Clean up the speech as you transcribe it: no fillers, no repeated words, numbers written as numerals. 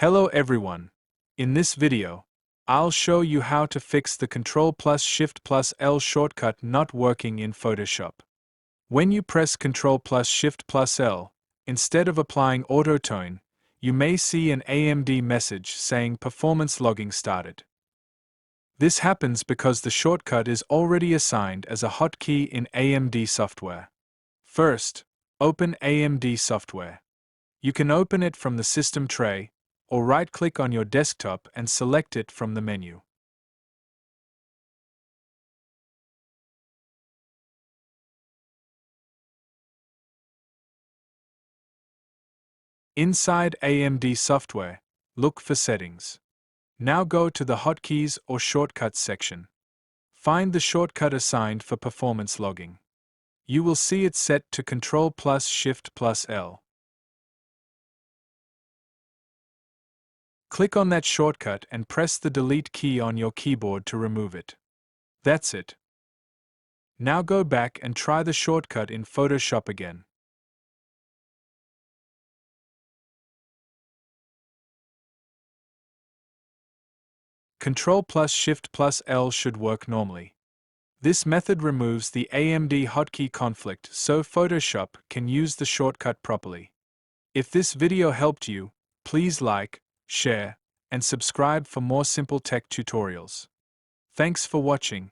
Hello everyone. In this video, I'll show you how to fix the Ctrl plus Shift plus L shortcut not working in Photoshop. When you press Ctrl plus Shift plus L, instead of applying auto-tone, you may see an AMD message saying performance logging started. This happens because the shortcut is already assigned as a hotkey in AMD Software. First, open AMD Software. You can open it from the system tray, or right-click on your desktop and select it from the menu. Inside AMD Software, look for Settings. Now go to the Hotkeys or Shortcuts section. Find the shortcut assigned for performance logging. You will see it set to Ctrl plus Shift plus L. Click on that shortcut and press the Delete key on your keyboard to remove it. That's it. Now go back and try the shortcut in Photoshop again. Ctrl plus Shift plus L should work normally. This method removes the AMD hotkey conflict so Photoshop can use the shortcut properly. If this video helped you, please like, share, and subscribe for more simple tech tutorials. Thanks for watching.